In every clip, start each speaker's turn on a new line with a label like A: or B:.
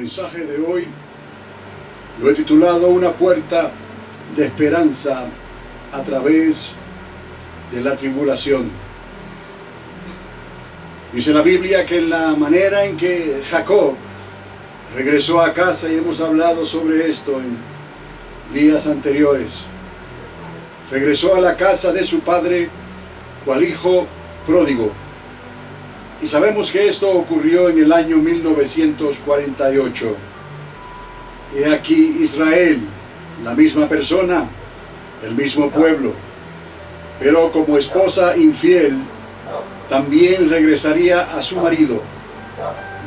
A: mensaje de hoy lo he titulado Una puerta de esperanza a través de la tribulación. Dice la Biblia que en la manera en que Jacob regresó a casa, y hemos hablado sobre esto en días anteriores, regresó a la casa de su padre cual hijo pródigo. Y sabemos que esto ocurrió en el año 1948. He aquí Israel, la misma persona, el mismo pueblo, pero como esposa infiel, también regresaría a su marido,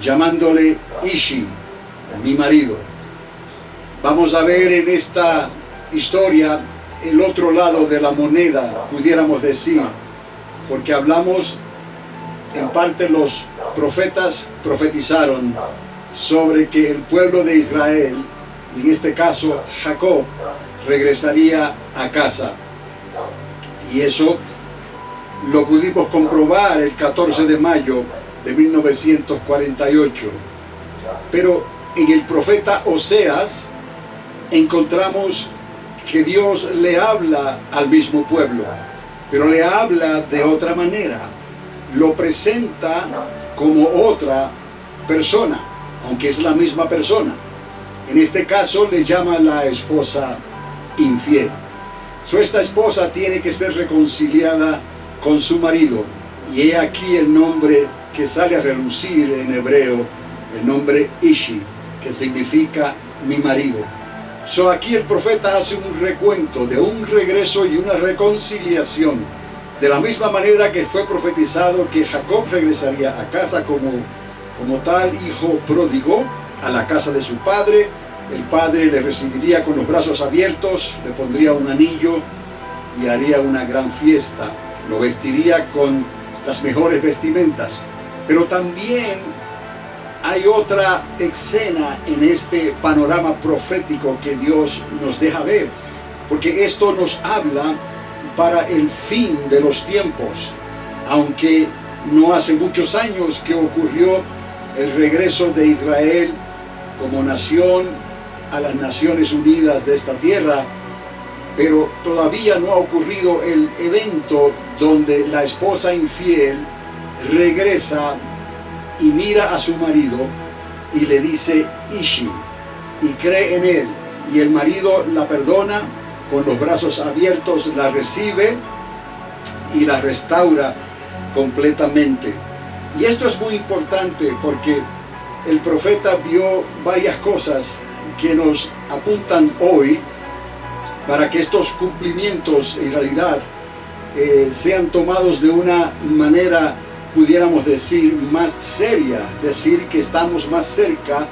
A: llamándole Ishi, mi marido. Vamos a ver en esta historia el otro lado de la moneda, pudiéramos decir, porque hablamos, en parte los profetas profetizaron sobre que el pueblo de Israel, y en este caso Jacob, regresaría a casa. Y eso lo pudimos comprobar el 14 de mayo de 1948. Pero en el profeta Oseas encontramos que Dios le habla al mismo pueblo, pero le habla de otra manera. Lo presenta como otra persona, aunque es la misma persona. En este caso le llama la esposa infiel. Esta esposa tiene que ser reconciliada con su marido. Y he aquí el nombre que sale a relucir en hebreo, el nombre Ishi, que significa mi marido. Aquí el profeta hace un recuento de un regreso y una reconciliación. De la misma manera que fue profetizado que Jacob regresaría a casa como tal hijo pródigo, a la casa de su padre. El padre le recibiría con los brazos abiertos, le pondría un anillo y haría una gran fiesta. Lo vestiría con las mejores vestimentas. Pero también hay otra escena en este panorama profético que Dios nos deja ver, porque esto nos habla para el fin de los tiempos, aunque no hace muchos años que ocurrió el regreso de Israel como nación a las Naciones Unidas de esta tierra, pero todavía no ha ocurrido el evento donde la esposa infiel regresa y mira a su marido y le dice Ishi, y cree en él, y el marido la perdona, con los brazos abiertos la recibe y la restaura completamente. Y esto es muy importante porque el profeta vio varias cosas que nos apuntan hoy para que estos cumplimientos en realidad sean tomados de una manera, pudiéramos decir, más seria, decir que estamos más cerca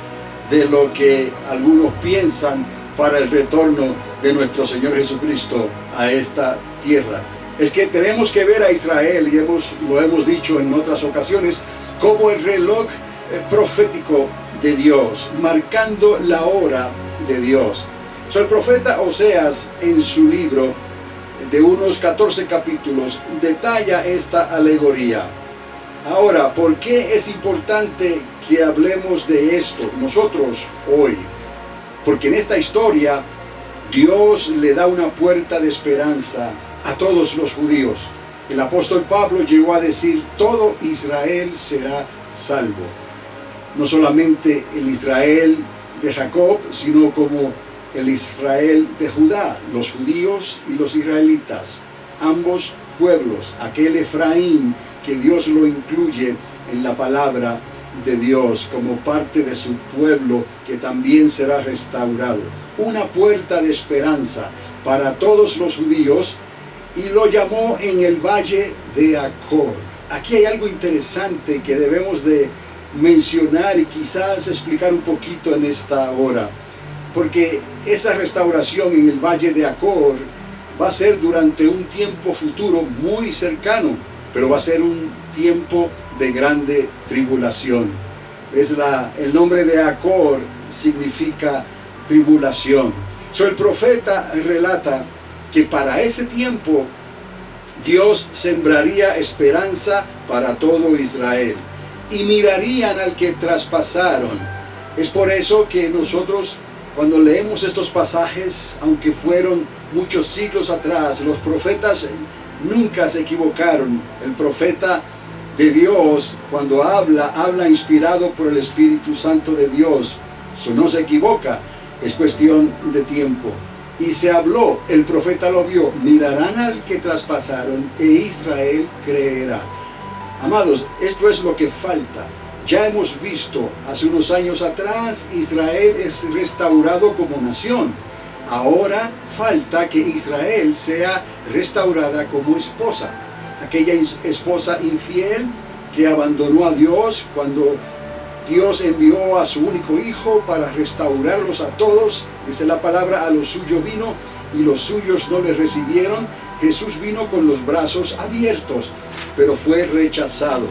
A: de lo que algunos piensan para el retorno de nuestro Señor Jesucristo a esta tierra. Es que tenemos que ver a Israel, y lo hemos dicho en otras ocasiones, como el reloj profético de Dios, marcando la hora de Dios. El profeta Oseas, en su libro de unos 14 capítulos, detalla esta alegoría. Ahora, ¿por qué es importante que hablemos de esto nosotros hoy? Porque en esta historia Dios le da una puerta de esperanza a todos los judíos. El apóstol Pablo llegó a decir, todo Israel será salvo. No solamente el Israel de Jacob, sino como el Israel de Judá, los judíos y los israelitas, ambos pueblos, aquel Efraín que Dios lo incluye en la palabra de Dios como parte de su pueblo que también será restaurado. Una puerta de esperanza para todos los judíos, y lo llamó en el valle de Acor. Aquí hay algo interesante que debemos de mencionar y quizás explicar un poquito en esta hora, porque esa restauración en el valle de Acor va a ser durante un tiempo futuro muy cercano, pero va a ser un tiempo de grande tribulación. El nombre de Acor significa tribulación. El profeta relata que para ese tiempo Dios sembraría esperanza para todo Israel, y mirarían al que traspasaron Es por eso que nosotros, cuando leemos estos pasajes, aunque fueron muchos siglos atrás, los profetas nunca se equivocaron. El profeta de Dios, cuando habla inspirado por el Espíritu Santo de Dios. Eso no se equivoca, es cuestión de tiempo. Y se habló, el profeta lo vio, mirarán al que traspasaron e Israel creerá. Amados, esto es lo que falta. Ya hemos visto hace unos años atrás, Israel es restaurado como nación. Ahora falta que Israel sea restaurada como esposa. Aquella esposa infiel que abandonó a Dios cuando Dios envió a su único hijo para restaurarlos a todos. Dice la palabra, a los suyos vino y los suyos no le recibieron. Jesús vino con los brazos abiertos, pero fue rechazado.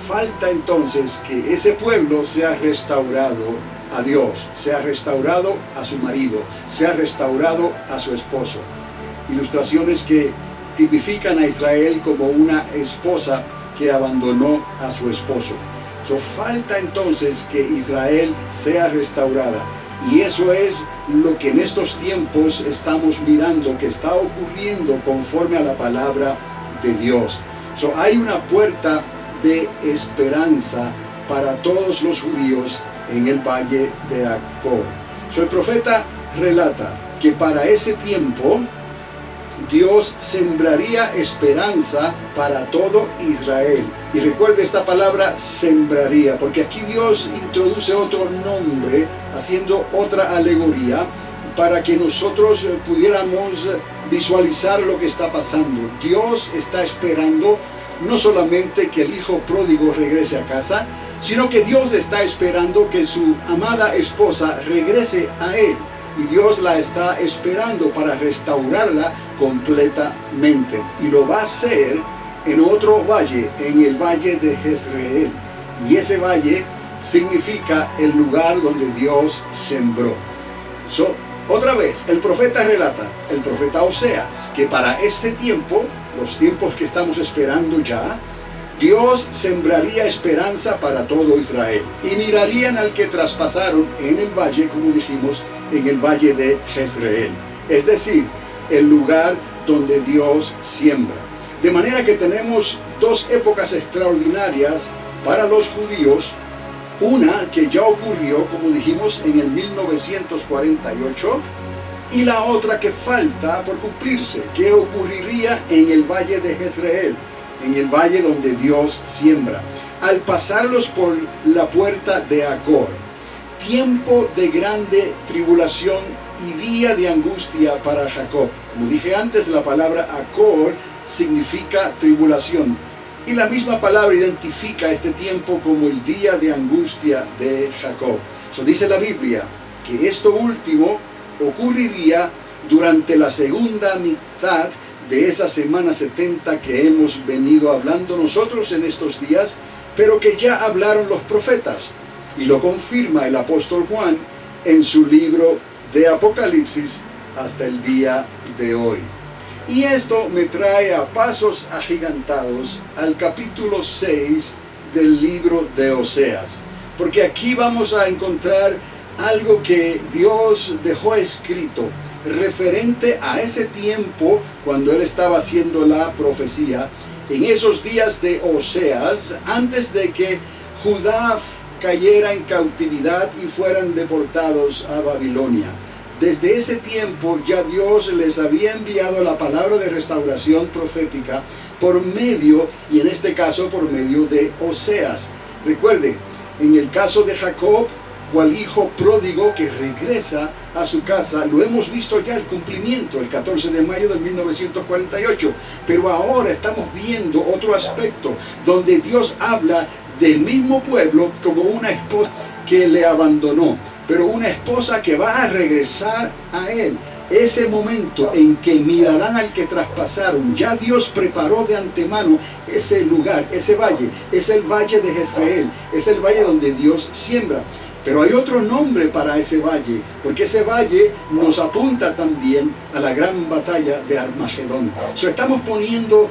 A: Falta entonces que ese pueblo sea restaurado a Dios, sea restaurado a su marido, sea restaurado a su esposo. Ilustraciones que tipifican a Israel como una esposa que abandonó a su esposo. Falta entonces que Israel sea restaurada. Y eso es lo que en estos tiempos estamos mirando, que está ocurriendo conforme a la palabra de Dios. Hay una puerta de esperanza para todos los judíos en el valle de Acor. El profeta relata que para ese tiempo Dios sembraría esperanza para todo Israel. Y recuerde esta palabra sembraría, porque aquí Dios introduce otro nombre, haciendo otra alegoría, para que nosotros pudiéramos visualizar lo que está pasando. Dios está esperando no solamente que el hijo pródigo regrese a casa, sino que Dios está esperando que su amada esposa regrese a él. Y Dios la está esperando para restaurarla completamente. Y lo va a hacer en otro valle, en el valle de Jezreel. Y ese valle significa el lugar donde Dios sembró. Otra vez, el profeta relata, el profeta Oseas, que para este tiempo, los tiempos que estamos esperando ya, Dios sembraría esperanza para todo Israel. Y mirarían al que traspasaron en el valle, como dijimos, en el valle de Jezreel. Es decir, el lugar donde Dios siembra. De manera que tenemos dos épocas extraordinarias para los judíos. Una que ya ocurrió, como dijimos, en el 1948. Y la otra que falta por cumplirse, que ocurriría en el valle de Jezreel, en el valle donde Dios siembra, al pasarlos por la puerta de Acor. Tiempo de grande tribulación y día de angustia para Jacob. Como dije antes, la palabra Acor significa tribulación. Y la misma palabra identifica este tiempo como el día de angustia de Jacob. Dice la Biblia que esto último ocurriría durante la segunda mitad de esa semana 70 que hemos venido hablando nosotros en estos días, pero que ya hablaron los profetas. Y lo confirma el apóstol Juan en su libro de Apocalipsis hasta el día de hoy. Y esto me trae a pasos agigantados al capítulo 6 del libro de Oseas. Porque aquí vamos a encontrar algo que Dios dejó escrito referente a ese tiempo cuando Él estaba haciendo la profecía, en esos días de Oseas, antes de que Judá cayera en cautividad y fueran deportados a Babilonia. Desde ese tiempo ya Dios les había enviado la palabra de restauración profética por medio, y en este caso por medio de Oseas. Recuerde, en el caso de Jacob, cual hijo pródigo que regresa a su casa, lo hemos visto ya el cumplimiento, el 14 de mayo de 1948. Pero ahora estamos viendo otro aspecto, donde Dios habla del mismo pueblo como una esposa que le abandonó, pero una esposa que va a regresar a él. Ese momento en que mirarán al que traspasaron, ya Dios preparó de antemano ese lugar, ese valle, es el valle de Jezreel, es el valle donde Dios siembra. Pero hay otro nombre para ese valle, porque ese valle nos apunta también a la gran batalla de Armagedón. Estamos poniendo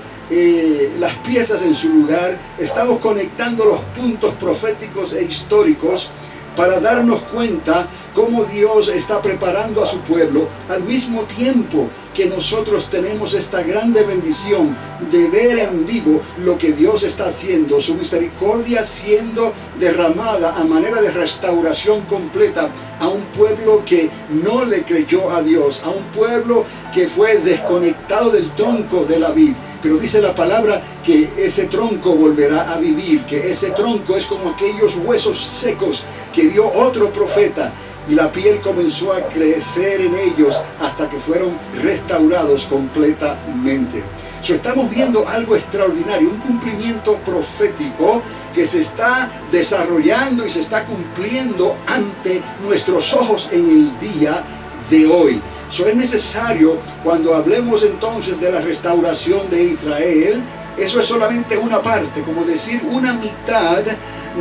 A: las piezas en su lugar, estamos conectando los puntos proféticos e históricos para darnos cuenta cómo Dios está preparando a su pueblo al mismo tiempo que nosotros tenemos esta grande bendición de ver en vivo lo que Dios está haciendo, su misericordia siendo derramada a manera de restauración completa a un pueblo que no le creyó a Dios, a un pueblo que fue desconectado del tronco de la vid. Pero dice la palabra que ese tronco volverá a vivir, que ese tronco es como aquellos huesos secos que vio otro profeta, y la piel comenzó a crecer en ellos hasta que fueron restaurados completamente. Estamos viendo algo extraordinario, un cumplimiento profético que se está desarrollando y se está cumpliendo ante nuestros ojos en el día de hoy. Es necesario, cuando hablemos entonces de la restauración de Israel, eso es solamente una parte, como decir una mitad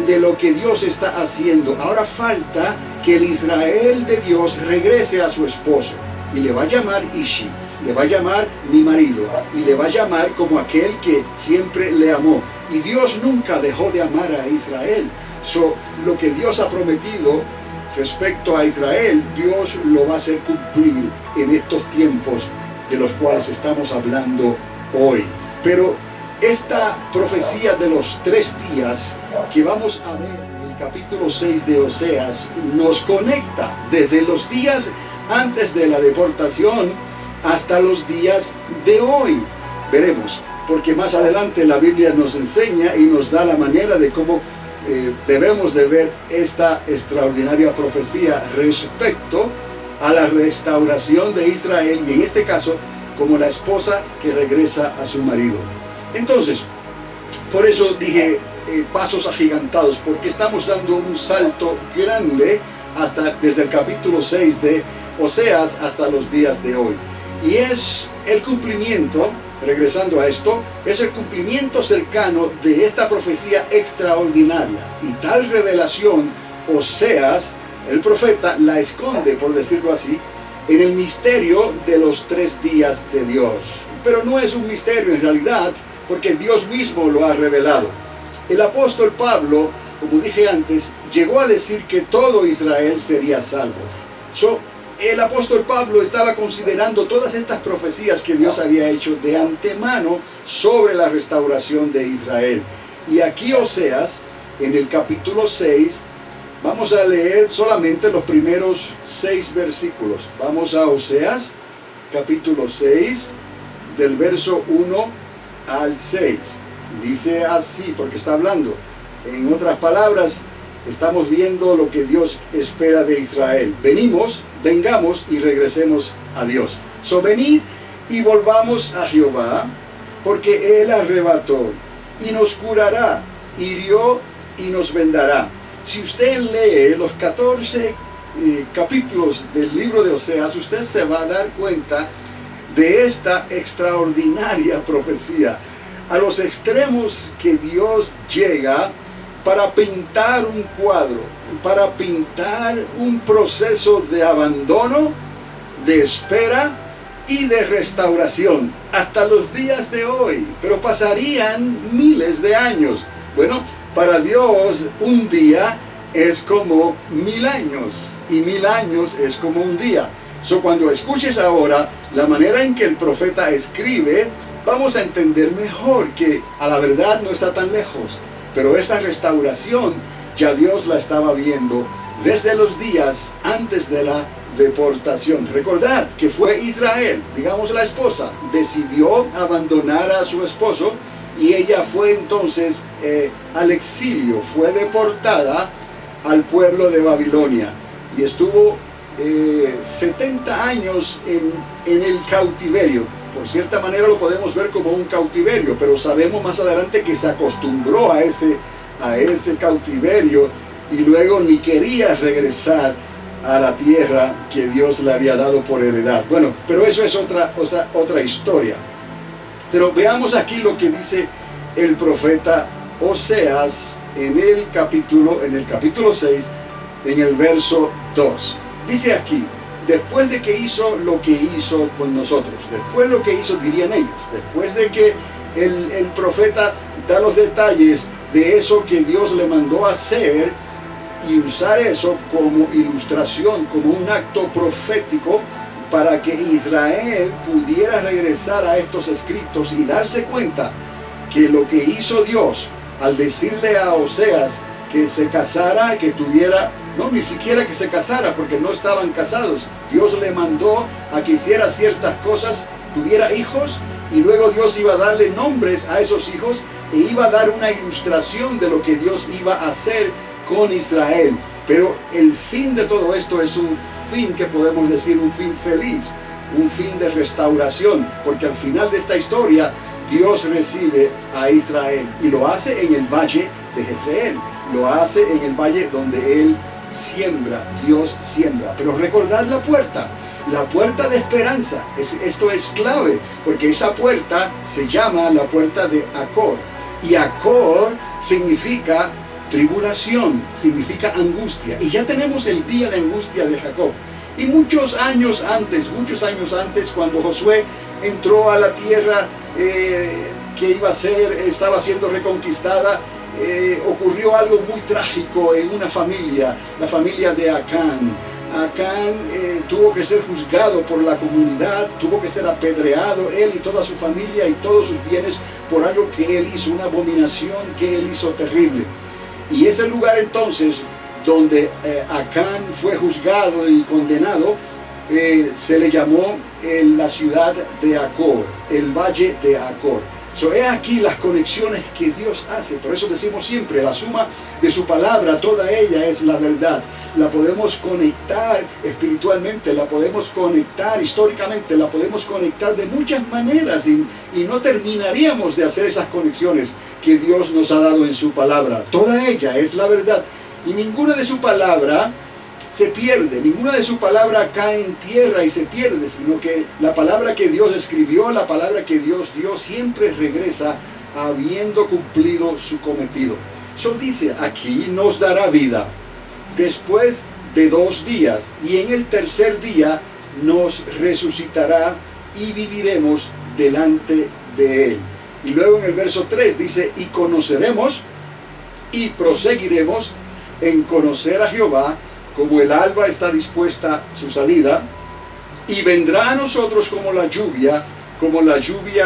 A: de lo que Dios está haciendo. Ahora falta que el Israel de Dios regrese a su esposo, y le va a llamar Ishi, le va a llamar mi marido, y le va a llamar como aquel que siempre le amó. Y Dios nunca dejó de amar a Israel. Lo que Dios ha prometido respecto a Israel, Dios lo va a hacer cumplir en estos tiempos de los cuales estamos hablando hoy. Pero esta profecía de los 3 días que vamos a ver en el capítulo 6 de Oseas nos conecta desde los días antes de la deportación hasta los días de hoy. Veremos, porque más adelante la Biblia nos enseña y nos da la manera de cómo debemos de ver esta extraordinaria profecía respecto a la restauración de Israel, y en este caso como la esposa que regresa a su marido. Entonces, por eso dije pasos agigantados, porque estamos dando un salto grande desde el capítulo 6 de Oseas hasta los días de hoy. Y es el cumplimiento, regresando a esto, es el cumplimiento cercano de esta profecía extraordinaria. Y tal revelación, Oseas, el profeta, la esconde, por decirlo así, en el misterio de los 3 días de Dios. Pero no es un misterio en realidad, porque Dios mismo lo ha revelado. El apóstol Pablo, como dije antes, llegó a decir que todo Israel sería salvo. El apóstol Pablo estaba considerando todas estas profecías que Dios había hecho de antemano sobre la restauración de Israel. Y aquí Oseas, en el capítulo 6, vamos a leer solamente los primeros 6 versículos. Vamos a Oseas, capítulo 6, del verso 1 al 6. Dice así, porque está hablando. En otras palabras, estamos viendo lo que Dios espera de Israel. Vengamos y regresemos a Dios. Venid y volvamos a Jehová, porque Él arrebató y nos curará, hirió y nos vendará. Si usted lee los 14 capítulos del libro de Oseas, usted se va a dar cuenta de esta extraordinaria profecía, a los extremos que Dios llega para pintar un cuadro, para pintar un proceso de abandono, de espera y de restauración hasta los días de hoy. Pero pasarían miles de años. Bueno, para Dios un día es como 1000 años, y 1000 años es como un día. Cuando escuches ahora la manera en que el profeta escribe, vamos a entender mejor que a la verdad no está tan lejos. Pero esa restauración ya Dios la estaba viendo desde los días antes de la deportación. Recordad que fue Israel, digamos la esposa, decidió abandonar a su esposo, y ella fue entonces al exilio, fue deportada al pueblo de Babilonia, y estuvo 70 años en el cautiverio. Por cierta manera lo podemos ver como un cautiverio, pero sabemos más adelante que se acostumbró a ese cautiverio, y luego ni quería regresar a la tierra que Dios le había dado por heredad. Bueno, pero eso es otra historia. Pero veamos aquí lo que dice el profeta Oseas en el capítulo 6, en el verso 2. Dice aquí: después de que hizo lo que hizo con nosotros, después lo que hizo, dirían ellos, después de que el profeta da los detalles de eso que Dios le mandó hacer, y usar eso como ilustración, como un acto profético para que Israel pudiera regresar a estos escritos y darse cuenta que lo que hizo Dios al decirle a Oseas que se casara, que tuviera, no, ni siquiera que se casara porque no estaban casados, Dios le mandó a que hiciera ciertas cosas, tuviera hijos, y luego Dios iba a darle nombres a esos hijos e iba a dar una ilustración de lo que Dios iba a hacer con Israel. Pero el fin de todo esto es un fin que podemos decir un fin feliz, un fin de restauración, porque al final de esta historia Dios recibe a Israel y lo hace en el valle de Jezreel, lo hace en el valle donde Él siembra, Dios siembra. Pero recordad la puerta de esperanza. Esto es clave, porque esa puerta se llama la puerta de Acor, y Acor significa tribulación, significa angustia, y ya tenemos el día de angustia de Jacob. Y muchos años antes, cuando Josué entró a la tierra que estaba siendo reconquistada, ocurrió algo muy trágico en una familia, la familia de Acán. Acán tuvo que ser juzgado por la comunidad, tuvo que ser apedreado, él y toda su familia y todos sus bienes, por algo que él hizo, una abominación que él hizo terrible. Y ese lugar entonces, donde Acán fue juzgado y condenado, se le llamó la ciudad de Acor, el valle de Acor. He aquí las conexiones que Dios hace. Por eso decimos siempre, la suma de su palabra, toda ella es la verdad. La podemos conectar espiritualmente, la podemos conectar históricamente, la podemos conectar de muchas maneras y no terminaríamos de hacer esas conexiones que Dios nos ha dado en su palabra. Toda ella es la verdad y ninguna de su palabra se pierde, ninguna de su palabra cae en tierra y se pierde, sino que la palabra que Dios escribió, la palabra que Dios dio, siempre regresa habiendo cumplido su cometido. Eso dice, aquí nos dará vida después de 2 días, y en el tercer día nos resucitará y viviremos delante de Él. Y luego en el verso 3 dice, y conoceremos y proseguiremos en conocer a Jehová, como el alba está dispuesta su salida, y vendrá a nosotros como la lluvia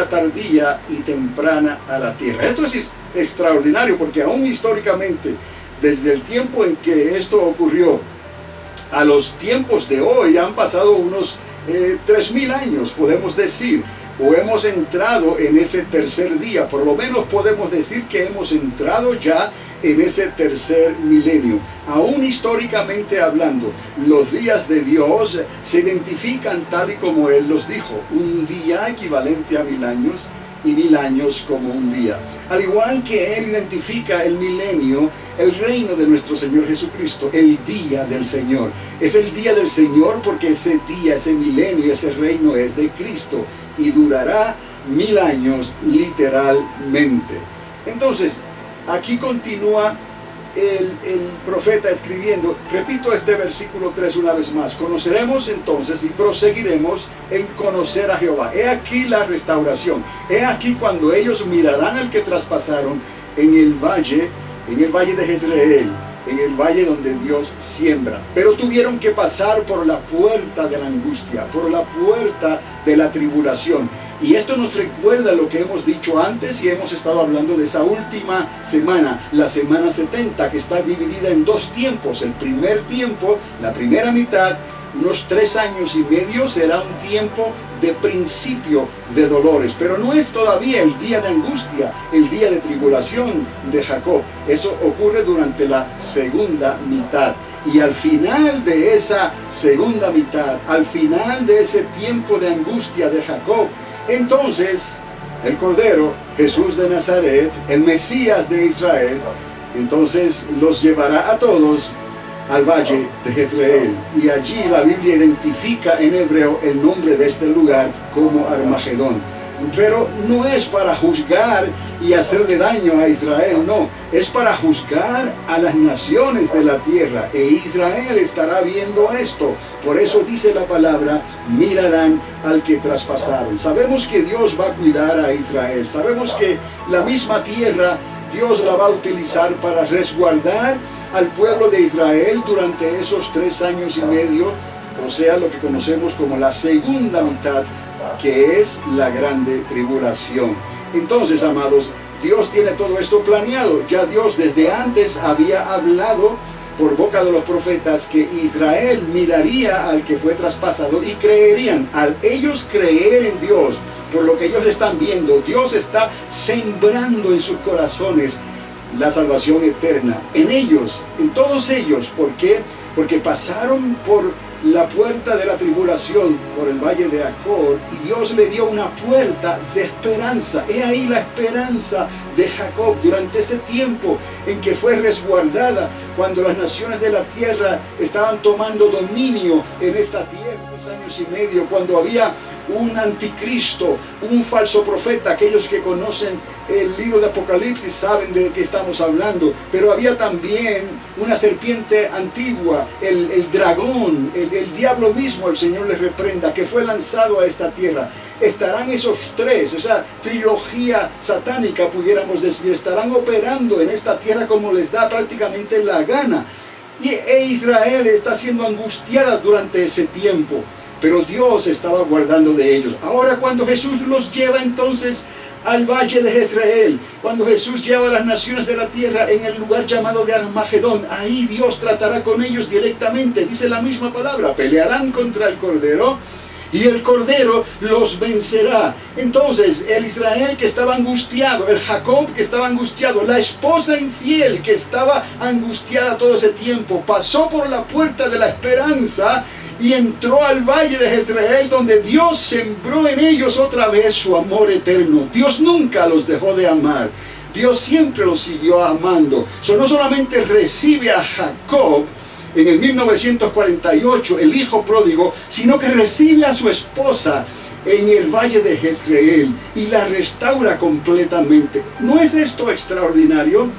A: tardía y temprana a la tierra. Esto es extraordinario, porque aún históricamente, desde el tiempo en que esto ocurrió a los tiempos de hoy, han pasado unos 3000 años, podemos decir, o hemos entrado en ese tercer día. Por lo menos podemos decir que hemos entrado ya en ese tercer milenio. Aún históricamente hablando, los días de Dios se identifican tal y como Él los dijo: un día equivalente a 1000 años y 1000 años como un día. Al igual que Él identifica el milenio, el reino de nuestro Señor Jesucristo, el día del Señor. Es el día del Señor porque ese día, ese milenio, ese reino es de Cristo y durará 1000 años literalmente. Entonces, aquí continúa el profeta escribiendo. Repito este versículo 3 una vez más: conoceremos entonces y proseguiremos en conocer a Jehová. He aquí la restauración. He aquí cuando ellos mirarán al que traspasaron en el valle de Jezreel, en el valle donde Dios siembra. Pero tuvieron que pasar por la puerta de la angustia, por la puerta de la tribulación. Y esto nos recuerda lo que hemos dicho antes y hemos estado hablando de esa última semana, la semana 70, que está dividida en 2 tiempos. El primer tiempo, la primera mitad, unos 3 años y medio, será un tiempo de principio de dolores, pero no es todavía el día de angustia, el día de tribulación de Jacob. Eso ocurre durante la segunda mitad. Y al final de esa segunda mitad, al final de ese tiempo de angustia de Jacob, entonces el Cordero, Jesús de Nazaret, el Mesías de Israel, entonces los llevará a todos al valle de Jezreel, y allí la Biblia identifica en hebreo el nombre de este lugar como Armagedón. Pero no es para juzgar y hacerle daño a Israel, no, es para juzgar a las naciones de la tierra, e Israel estará viendo esto. Por eso dice la palabra: mirarán al que traspasaron. Sabemos que Dios va a cuidar a Israel, sabemos que la misma tierra Dios la va a utilizar para resguardar al pueblo de Israel durante esos 3 años y medio, o sea, lo que conocemos como la segunda mitad, que es la grande tribulación. Entonces, amados, Dios tiene todo esto planeado. Ya Dios desde antes había hablado por boca de los profetas que Israel miraría al que fue traspasado y creerían. Al ellos creer en Dios, por lo que ellos están viendo, Dios está sembrando en sus corazones la salvación eterna. En ellos, en todos ellos. ¿Por qué? Porque pasaron por la puerta de la tribulación, por el valle de Acor, y Dios le dio una puerta de esperanza. He ahí la esperanza de Jacob durante ese tiempo en que fue resguardada, cuando las naciones de la tierra estaban tomando dominio en esta tierra, 2 años y medio, cuando había un anticristo, un falso profeta. Aquellos que conocen el libro de Apocalipsis saben de qué estamos hablando, pero había también una serpiente antigua, el dragón, el diablo mismo, el Señor les reprenda, que fue lanzado a esta tierra. Estarán esos 3, esa trilogía satánica, pudiéramos decir, estarán operando en esta tierra como les da prácticamente la gana. E Israel está siendo angustiada durante ese tiempo, pero Dios estaba guardando de ellos. Ahora, cuando Jesús los lleva entonces al valle de Jezreel, cuando Jesús lleva a las naciones de la tierra en el lugar llamado de Armagedón, ahí Dios tratará con ellos directamente. Dice la misma palabra: pelearán contra el Cordero y el Cordero los vencerá. Entonces, el Israel que estaba angustiado, el Jacob que estaba angustiado, la esposa infiel que estaba angustiada todo ese tiempo, pasó por la puerta de la esperanza y entró al valle de Jezreel, donde Dios sembró en ellos otra vez su amor eterno. Dios nunca los dejó de amar. Dios siempre los siguió amando. No solamente recibe a Jacob en el 1948, el hijo pródigo, sino que recibe a su esposa en el valle de Jezreel y la restaura completamente. ¿No es esto extraordinario?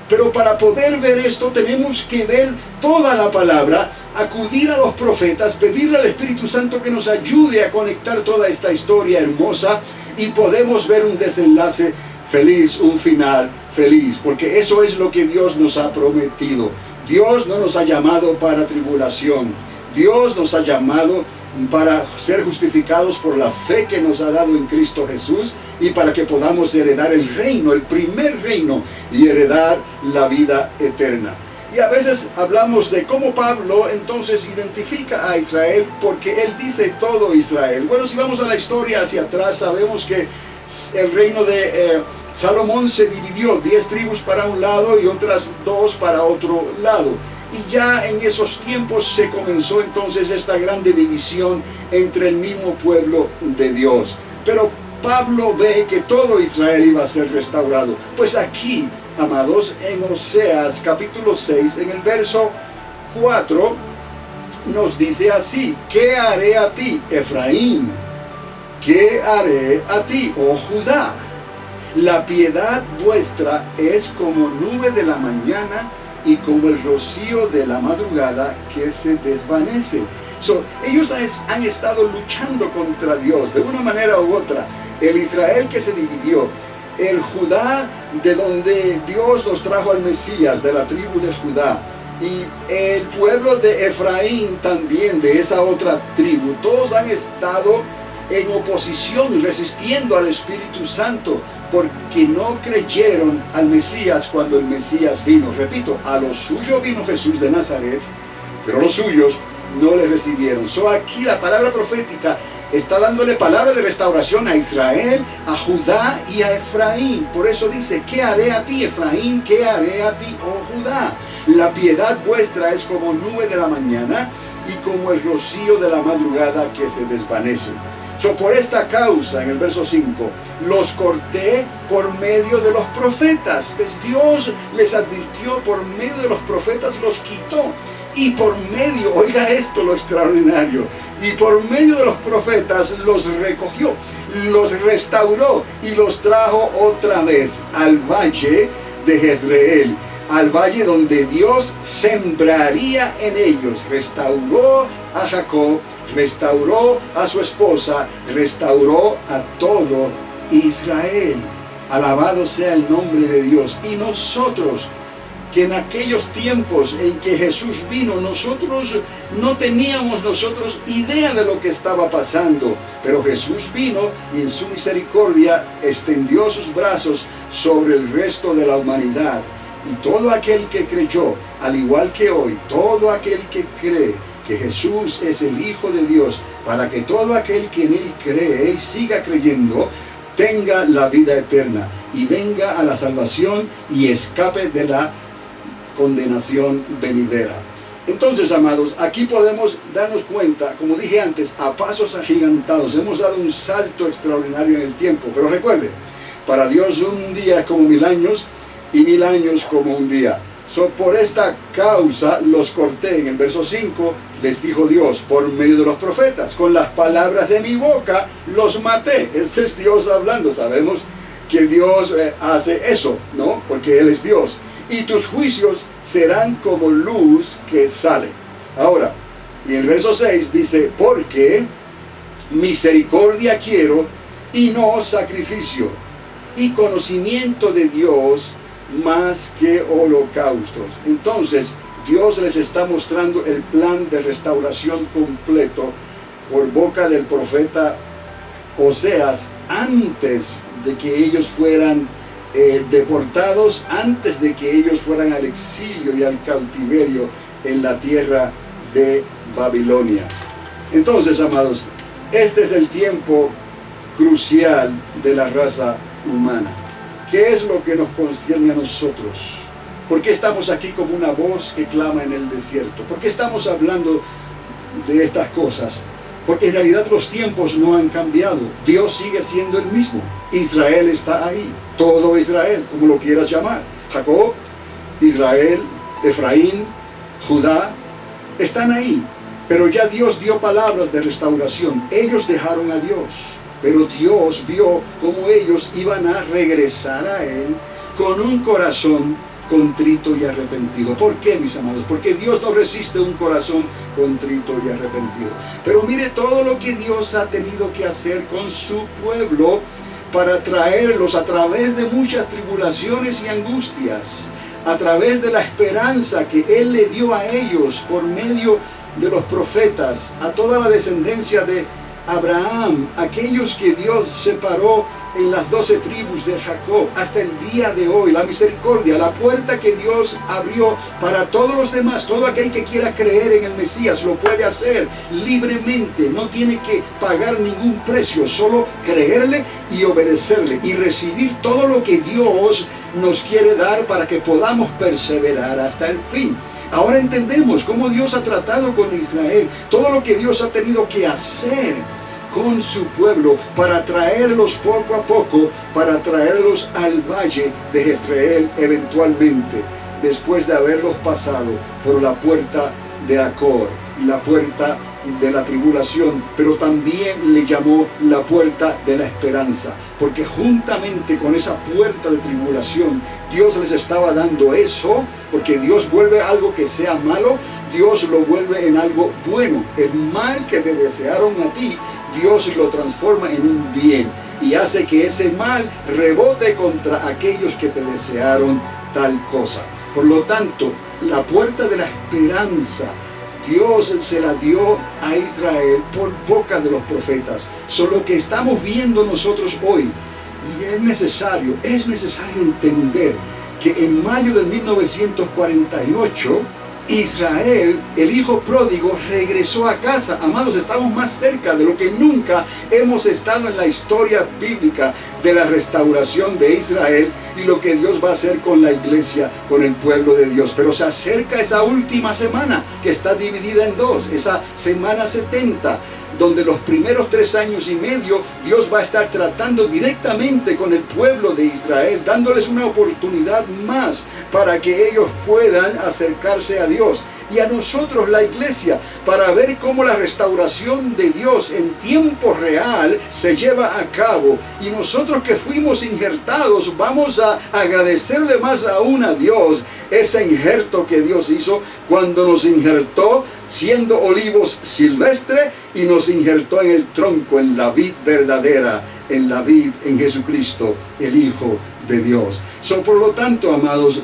A: Pero para poder ver esto tenemos que ver toda la palabra, acudir a los profetas, pedirle al Espíritu Santo que nos ayude a conectar toda esta historia hermosa, y podemos ver un desenlace feliz, un final feliz, porque eso es lo que Dios nos ha prometido. Dios no nos ha llamado para tribulación. Dios nos ha llamado para ser justificados por la fe que nos ha dado en Cristo Jesús, y para que podamos heredar el reino, el primer reino, y heredar la vida eterna. Y a veces hablamos de cómo Pablo entonces identifica a Israel, porque él dice todo Israel. Bueno, si vamos a la historia hacia atrás, sabemos que el reino de Salomón se dividió, 10 tribus para un lado y otras 2 para otro lado. Y ya en esos tiempos se comenzó entonces esta grande división entre el mismo pueblo de Dios. Pero Pablo ve que todo Israel iba a ser restaurado. Pues aquí, amados, en Oseas capítulo 6, en el verso 4, nos dice así: ¿qué haré a ti, Efraín? ¿Qué haré a ti, oh Judá? La piedad vuestra es como nube de la mañana y como el rocío de la madrugada que se desvanece. Ellos han estado luchando contra Dios de una manera u otra. El Israel que se dividió, el Judá de donde Dios nos trajo al Mesías, de la tribu de Judá, y el pueblo de Efraín también, de esa otra tribu. Todos han estado en oposición, resistiendo al Espíritu Santo, porque no creyeron al Mesías cuando el Mesías vino. Repito, a los suyos vino Jesús de Nazaret, pero los suyos no le recibieron. Aquí la palabra profética está dándole palabra de restauración a Israel, a Judá y a Efraín. Por eso dice: ¿qué haré a ti, Efraín? ¿Qué haré a ti, oh Judá? La piedad vuestra es como nube de la mañana y como el rocío de la madrugada que se desvanece. Por esta causa, en el verso 5, los corté por medio de los profetas. Pues Dios les advirtió por medio de los profetas, los quitó. Y por medio, oiga esto lo extraordinario, y por medio de los profetas los recogió, los restauró y los trajo otra vez al valle de Jezreel, al valle donde Dios sembraría en ellos. Restauró a Jacob, restauró a su esposa, restauró a todo Israel. Alabado sea el nombre de Dios. Y nosotros que en aquellos tiempos en que Jesús vino, no teníamos idea de lo que estaba pasando, pero Jesús vino y en su misericordia extendió sus brazos sobre el resto de la humanidad. Y todo aquel que creyó, al igual que hoy, todo aquel que cree que Jesús es el Hijo de Dios, para que todo aquel que en Él cree y siga creyendo, tenga la vida eterna y venga a la salvación y escape de la condenación venidera. Entonces, amados, aquí podemos darnos cuenta, como dije antes, a pasos agigantados, hemos dado un salto extraordinario en el tiempo. Pero recuerde, para Dios un día es como 1000 años y 1000 años como un día. Por esta causa los corté. En el verso 5 les dijo Dios por medio de los profetas: con las palabras de mi boca los maté. Este es Dios hablando. Sabemos que Dios hace eso, ¿no? Porque Él es Dios. Y tus juicios serán como luz que sale. Ahora, y el verso 6 dice: porque misericordia quiero y no sacrificio, y conocimiento de Dios más que holocaustos. Entonces Dios les está mostrando el plan de restauración completo por boca del profeta Oseas, antes de que ellos fueran deportados, antes de que ellos fueran al exilio y al cautiverio en la tierra de Babilonia. Entonces, amados, este es el tiempo crucial de la raza humana. ¿Qué es lo que nos concierne a nosotros? ¿Por qué estamos aquí como una voz que clama en el desierto? ¿Por qué estamos hablando de estas cosas? Porque en realidad los tiempos no han cambiado. Dios sigue siendo el mismo. Israel está ahí. Todo Israel, como lo quieras llamar. Jacob, Israel, Efraín, Judá, están ahí. Pero ya Dios dio palabras de restauración. Ellos dejaron a Dios. Pero Dios vio cómo ellos iban a regresar a Él con un corazón contrito y arrepentido. ¿Por qué, mis amados? Porque Dios no resiste un corazón contrito y arrepentido. Pero mire todo lo que Dios ha tenido que hacer con su pueblo para traerlos a través de muchas tribulaciones y angustias, a través de la esperanza que Él le dio a ellos por medio de los profetas, a toda la descendencia de Abraham, aquellos que Dios separó en las 12 tribus de Jacob, hasta el día de hoy. La misericordia, la puerta que Dios abrió para todos los demás. Todo aquel que quiera creer en el Mesías lo puede hacer libremente, no tiene que pagar ningún precio, solo creerle y obedecerle y recibir todo lo que Dios nos quiere dar para que podamos perseverar hasta el fin. Ahora entendemos cómo Dios ha tratado con Israel, todo lo que Dios ha tenido que hacer con su pueblo para traerlos poco a poco, para traerlos al valle de Jezreel eventualmente, después de haberlos pasado por la puerta de Acor, la puerta de la tribulación, pero también le llamó la puerta de la esperanza, porque juntamente con esa puerta de tribulación, Dios les estaba dando eso, porque Dios vuelve algo que sea malo, Dios lo vuelve en algo bueno. El mal que te desearon a ti, Dios lo transforma en un bien y hace que ese mal rebote contra aquellos que te desearon tal cosa. Por lo tanto, la puerta de la esperanza, Dios se la dio a Israel por boca de los profetas. Solo que estamos viendo nosotros hoy, y es necesario entender que en mayo de 1948, Israel, el hijo pródigo, regresó a casa. Amados, estamos más cerca de lo que nunca hemos estado en la historia bíblica de la restauración de Israel y lo que Dios va a hacer con la iglesia, con el pueblo de Dios. Pero se acerca esa última semana que está dividida en dos, esa semana 70, donde los primeros 3 años y medio Dios va a estar tratando directamente con el pueblo de Israel, dándoles una oportunidad más para que ellos puedan acercarse a Dios y a nosotros, la iglesia, para ver cómo la restauración de Dios en tiempo real se lleva a cabo. Y nosotros que fuimos injertados, vamos a agradecerle más aún a Dios ese injerto que Dios hizo cuando nos injertó siendo olivos silvestre y nos injertó en el tronco, en la vid verdadera, en la vid, en Jesucristo, el Hijo de Dios. Por lo tanto, amados,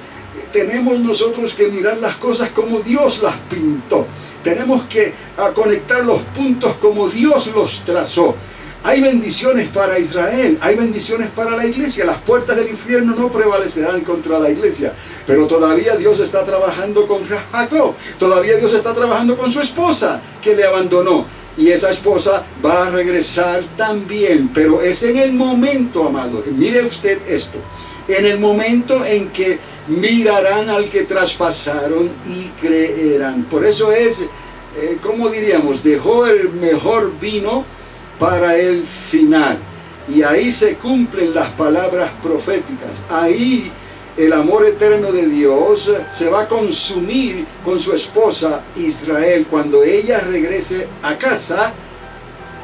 A: tenemos nosotros que mirar las cosas como Dios las pintó. Tenemos que conectar los puntos como Dios los trazó. Hay bendiciones para Israel, hay bendiciones para la iglesia. Las puertas del infierno no prevalecerán contra la iglesia. Pero todavía Dios está trabajando con Jacob. Todavía Dios está trabajando con su esposa que le abandonó. Y esa esposa va a regresar también. Pero es en el momento, amado. Mire usted esto. En el momento en que mirarán al que traspasaron y creerán. Por eso es, ¿cómo diríamos? Dejó el mejor vino para el final. Y ahí se cumplen las palabras proféticas. Ahí el amor eterno de Dios se va a consumir con su esposa Israel cuando ella regrese a casa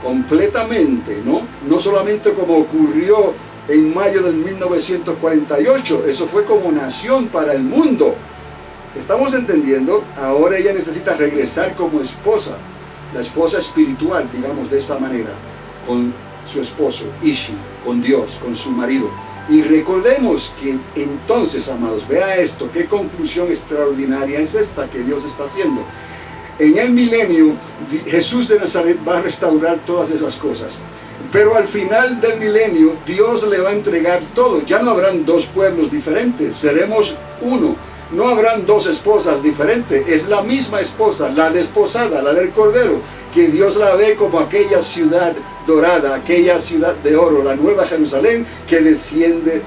A: completamente, ¿no? No solamente como ocurrió en mayo del 1948, eso fue como nación para el mundo. ¿Estamos entendiendo? Ahora ella necesita regresar como esposa, la esposa espiritual, digamos de esta manera, con su esposo, Ishi, con Dios, con su marido. Y recordemos que entonces, amados, vea esto, qué conclusión extraordinaria es esta que Dios está haciendo. En el milenio, Jesús de Nazaret va a restaurar todas esas cosas. Pero al final del milenio, Dios le va a entregar todo. Ya no habrán dos pueblos diferentes, seremos uno. No habrán dos esposas diferentes, es la misma esposa, la desposada, la del Cordero, que Dios la ve como aquella ciudad dorada, aquella ciudad de oro, la nueva Jerusalén que desciende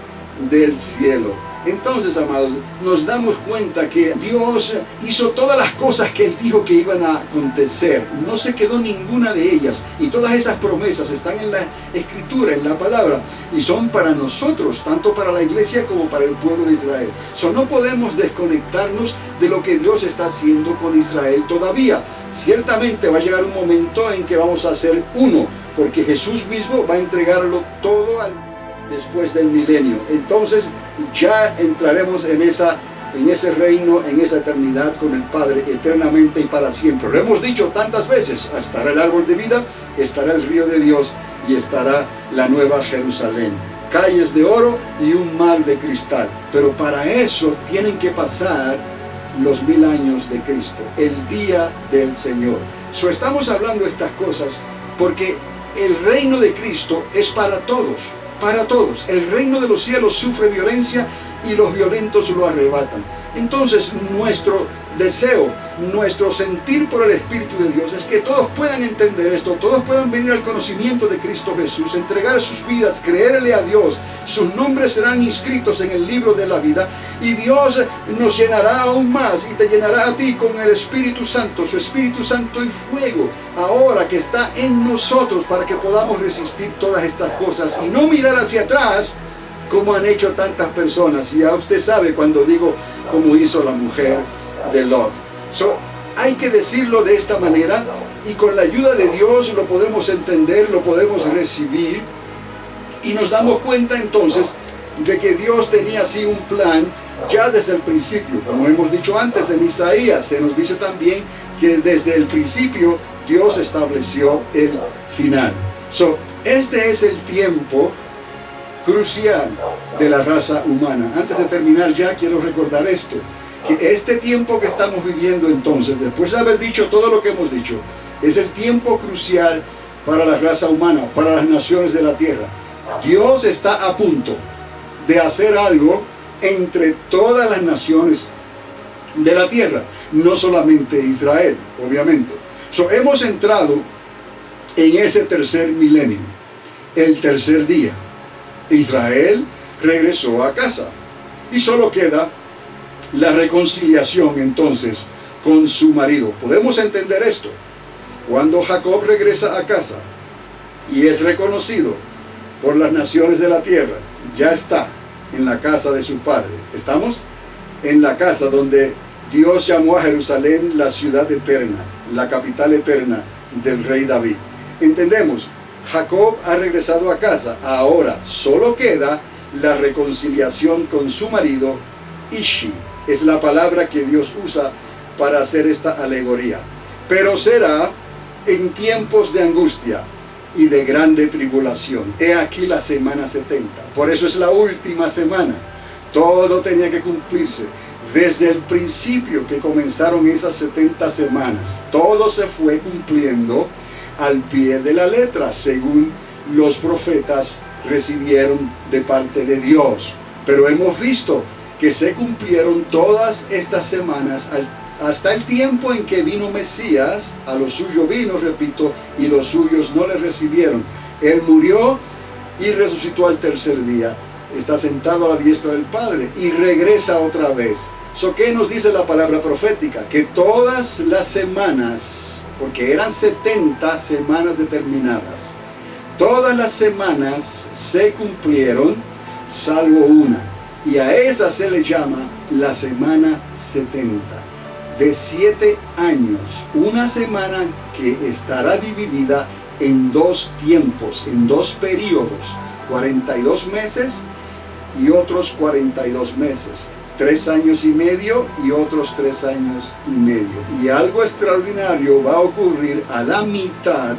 A: del cielo. Entonces, amados, nos damos cuenta que Dios hizo todas las cosas que Él dijo que iban a acontecer. No se quedó ninguna de ellas. Y todas esas promesas están en la Escritura, en la palabra. Y son para nosotros, tanto para la iglesia como para el pueblo de Israel. No podemos desconectarnos de lo que Dios está haciendo con Israel todavía. Ciertamente va a llegar un momento en que vamos a ser uno, porque Jesús mismo va a entregarlo todo después del milenio. Entonces ya entraremos en ese reino, en esa eternidad con el Padre eternamente y para siempre. Lo hemos dicho tantas veces, estará el árbol de vida, estará el río de Dios y estará la nueva Jerusalén. Calles de oro y un mar de cristal. Pero para eso tienen que pasar los 1000 años de Cristo, el día del Señor. Estamos hablando de estas cosas porque el reino de Cristo es para todos. Para todos. El reino de los cielos sufre violencia y los violentos lo arrebatan. Entonces nuestro deseo, nuestro sentir por el Espíritu de Dios es que todos puedan entender esto, todos puedan venir al conocimiento de Cristo Jesús, entregar sus vidas, creerle a Dios, sus nombres serán inscritos en el libro de la vida y Dios nos llenará aún más y te llenará a ti con el Espíritu Santo, su Espíritu Santo y fuego, ahora que está en nosotros para que podamos resistir todas estas cosas y no mirar hacia atrás como han hecho tantas personas. Y ya usted sabe cuando digo como hizo la mujer de Lot. Hay que decirlo de esta manera y con la ayuda de Dios lo podemos entender, lo podemos recibir y nos damos cuenta entonces de que Dios tenía así un plan ya desde el principio. Como hemos dicho antes en Isaías, se nos dice también que desde el principio Dios estableció el final. Este es el tiempo crucial de la raza humana. Antes de terminar ya quiero recordar esto, que este tiempo que estamos viviendo entonces, después de haber dicho todo lo que hemos dicho, es el tiempo crucial para la raza humana, para las naciones de la tierra. Dios está a punto de hacer algo entre todas las naciones de la tierra, no solamente Israel, obviamente. Hemos entrado en ese tercer milenio, el tercer día. Israel regresó a casa y solo queda la reconciliación entonces con su marido. Podemos entender esto. Cuando Jacob regresa a casa y es reconocido por las naciones de la tierra, ya está en la casa de su padre. Estamos en la casa donde Dios llamó a Jerusalén la ciudad eterna, la capital eterna del rey David. Entendemos. Jacob ha regresado a casa, ahora solo queda la reconciliación con su marido, Ishi, es la palabra que Dios usa para hacer esta alegoría. Pero será en tiempos de angustia y de grande tribulación. He aquí la semana 70, por eso es la última semana, Todo tenía que cumplirse. Desde el principio que comenzaron esas 70 semanas, todo se fue cumpliendo al pie de la letra, según los profetas recibieron de parte de Dios. Pero hemos visto que se cumplieron todas estas semanas hasta el tiempo en que vino Mesías. A los suyos vino, repito, y los suyos no le recibieron. Él murió y resucitó al tercer día. Está sentado a la diestra del Padre y regresa otra vez. ¿Qué nos dice la palabra profética? Que todas las semanas, porque eran 70 semanas determinadas, todas las semanas se cumplieron, salvo una. Y a esa se le llama la semana 70. De 7 años, una semana que estará dividida en 2 tiempos, en 2 periodos, 42 meses y otros 42 meses. 3 años y medio y otros 3 años y medio. Y algo extraordinario va a ocurrir a la mitad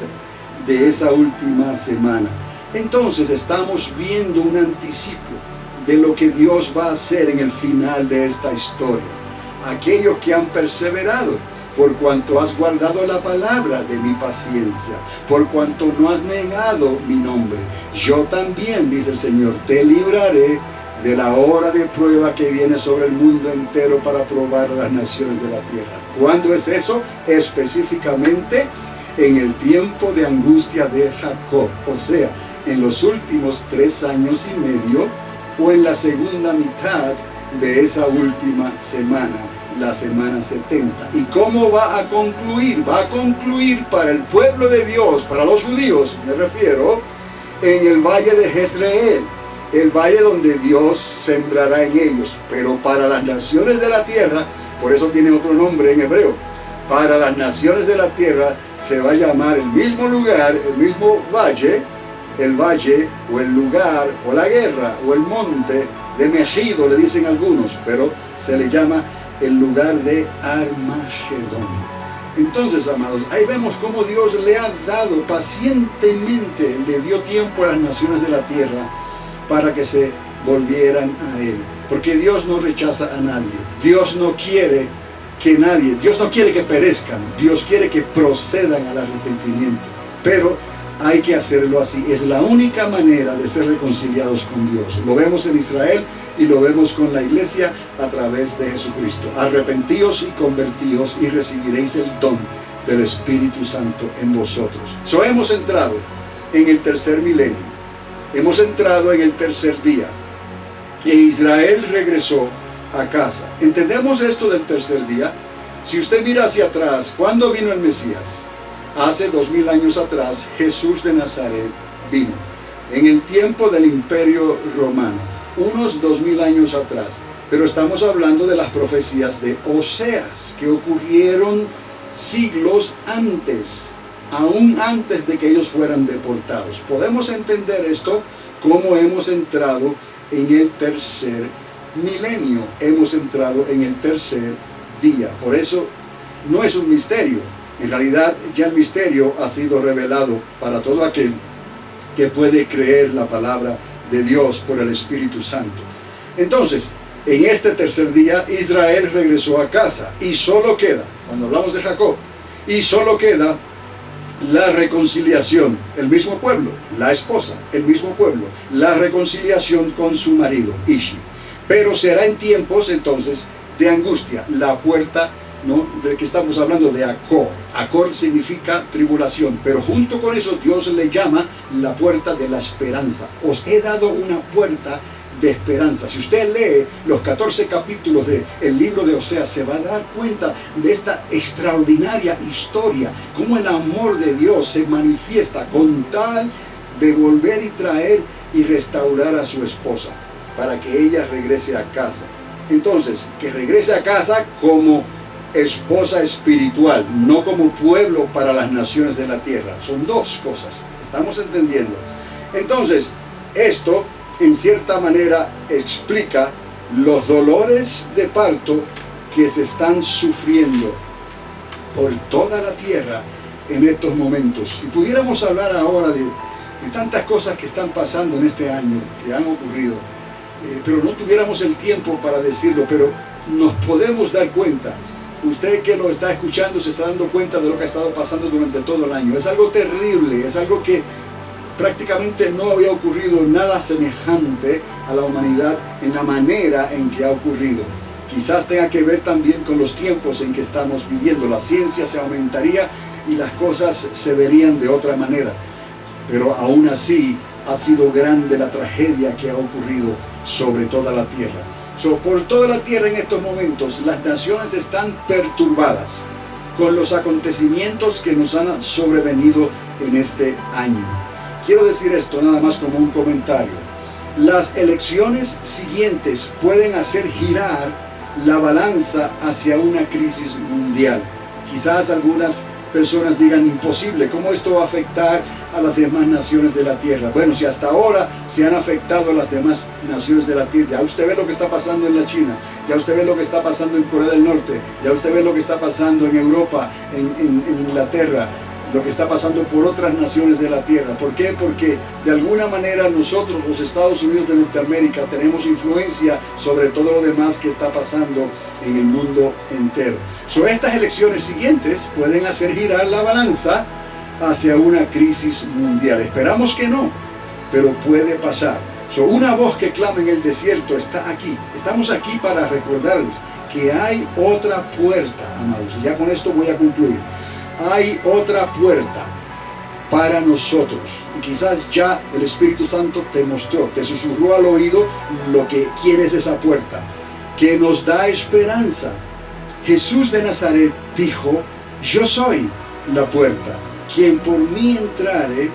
A: de esa última semana. Entonces estamos viendo un anticipo de lo que Dios va a hacer en el final de esta historia. Aquellos que han perseverado, por cuanto has guardado la palabra de mi paciencia, por cuanto no has negado mi nombre, yo también, dice el Señor, te libraré de la hora de prueba que viene sobre el mundo entero para probar a las naciones de la tierra. ¿Cuándo es eso? Específicamente en el tiempo de angustia de Jacob, o sea, en los últimos 3 años y medio o en la segunda mitad de esa última semana, la semana 70. ¿Y cómo va a concluir? Va a concluir para el pueblo de Dios, para los judíos, me refiero, en el valle de Jezreel, el valle donde Dios sembrará en ellos. Pero para las naciones de la tierra, por eso tiene otro nombre en hebreo, para las naciones de la tierra se va a llamar el mismo lugar, el mismo valle, el valle o el lugar o la guerra o el monte de Megido, le dicen algunos, pero se le llama el lugar de Armagedón. Entonces, amados, ahí vemos cómo Dios le ha dado pacientemente, le dio tiempo a las naciones de la tierra para que se volvieran a Él. Porque Dios no rechaza a nadie. Dios no quiere que nadie, Dios no quiere que perezcan. Dios quiere que procedan al arrepentimiento. Pero hay que hacerlo así. Es la única manera de ser reconciliados con Dios. Lo vemos en Israel y lo vemos con la iglesia a través de Jesucristo. Arrepentíos y convertíos y recibiréis el don del Espíritu Santo en vosotros. Hemos entrado en el tercer milenio. Hemos entrado en el tercer día. Y Israel regresó a casa. ¿Entendemos esto del tercer día? Si usted mira hacia atrás, ¿cuándo vino el Mesías? Hace 2000 años atrás, Jesús de Nazaret vino. En el tiempo del Imperio Romano. Unos 2000 años atrás. Pero estamos hablando de las profecías de Oseas, que ocurrieron siglos antes, aún antes de que ellos fueran deportados. Podemos entender esto como hemos entrado en el tercer milenio, hemos entrado en el tercer día. Por eso no es un misterio. En realidad ya el misterio ha sido revelado para todo aquel que puede creer la palabra de Dios por el Espíritu Santo. Entonces, en este tercer día Israel regresó a casa y solo queda, cuando hablamos de Jacob, y solo queda la reconciliación, el mismo pueblo, la esposa, el mismo pueblo, la reconciliación con su marido, Ishi. Pero será en tiempos entonces de angustia, la puerta, ¿no?, de que estamos hablando de Acor. Acor significa tribulación, pero junto con eso Dios le llama la puerta de la esperanza. Os he dado una puerta de esperanza. Si usted lee los 14 capítulos del libro de Oseas, se va a dar cuenta de esta extraordinaria historia, cómo el amor de Dios se manifiesta con tal de volver y traer y restaurar a su esposa, para que ella regrese a casa. Entonces, que regrese a casa como esposa espiritual, no como pueblo para las naciones de la tierra. Son dos cosas, ¿estamos entendiendo? Entonces, esto en cierta manera explica los dolores de parto que se están sufriendo por toda la tierra en estos momentos. Y pudiéramos hablar ahora de tantas cosas que están pasando en este año, que han ocurrido. pero no tuviéramos el tiempo para decirlo, pero nos podemos dar cuenta. Usted que lo está escuchando se está dando cuenta de lo que ha estado pasando durante todo el año. Es algo terrible, es algo que prácticamente no había ocurrido nada semejante a la humanidad en la manera en que ha ocurrido. Quizás tenga que ver también con los tiempos en que estamos viviendo. La ciencia se aumentaría y las cosas se verían de otra manera. Pero aún así ha sido grande la tragedia que ha ocurrido sobre toda la tierra. Por toda la tierra en estos momentos las naciones están perturbadas con los acontecimientos que nos han sobrevenido en este año. Quiero decir esto nada más como un comentario. Las elecciones siguientes pueden hacer girar la balanza hacia una crisis mundial. Quizás algunas personas digan imposible, ¿cómo esto va a afectar a las demás naciones de la tierra? Bueno, si hasta ahora se han afectado a las demás naciones de la tierra, ya usted ve lo que está pasando en la China, ya usted ve lo que está pasando en Corea del Norte, ya usted ve lo que está pasando en Europa, en Inglaterra, lo que está pasando por otras naciones de la tierra. ¿Por qué? Porque de alguna manera nosotros, los Estados Unidos de Norteamérica, tenemos influencia sobre todo lo demás que está pasando en el mundo entero. Estas elecciones siguientes pueden hacer girar la balanza hacia una crisis mundial. Esperamos que no, pero puede pasar. Una voz que clama en el desierto está aquí. Estamos aquí para recordarles que hay otra puerta, amados. Y ya con esto voy a concluir. Hay otra puerta para nosotros. Y quizás ya el Espíritu Santo te mostró, te susurró al oído quién es esa puerta, que nos da esperanza. Jesús de Nazaret dijo: yo soy la puerta, quien por mí entrare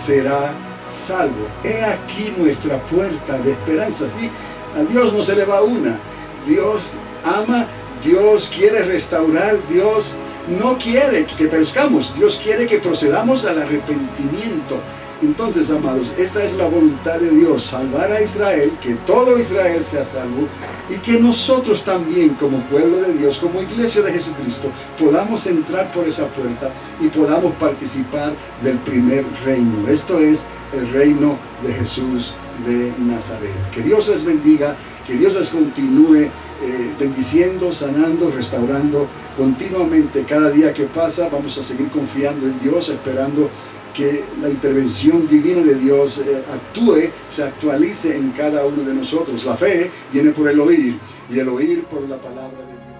A: será salvo. He aquí nuestra puerta de esperanza. Sí, a Dios no se le va una. Dios ama, Dios quiere restaurar, Dios no quiere que perezcamos, Dios quiere que procedamos al arrepentimiento. Entonces, amados, esta es la voluntad de Dios: salvar a Israel, que todo Israel sea salvo, y que nosotros también, como pueblo de Dios, como iglesia de Jesucristo, podamos entrar por esa puerta y podamos participar del primer reino. Esto es el reino de Jesús de Nazaret. Que Dios les bendiga, que Dios les continúe bendiciendo, sanando, restaurando continuamente. Cada día que pasa vamos a seguir confiando en Dios, esperando que la intervención divina de Dios actúe, se actualice en cada uno de nosotros. La fe viene por el oír, y el oír por la palabra de Dios.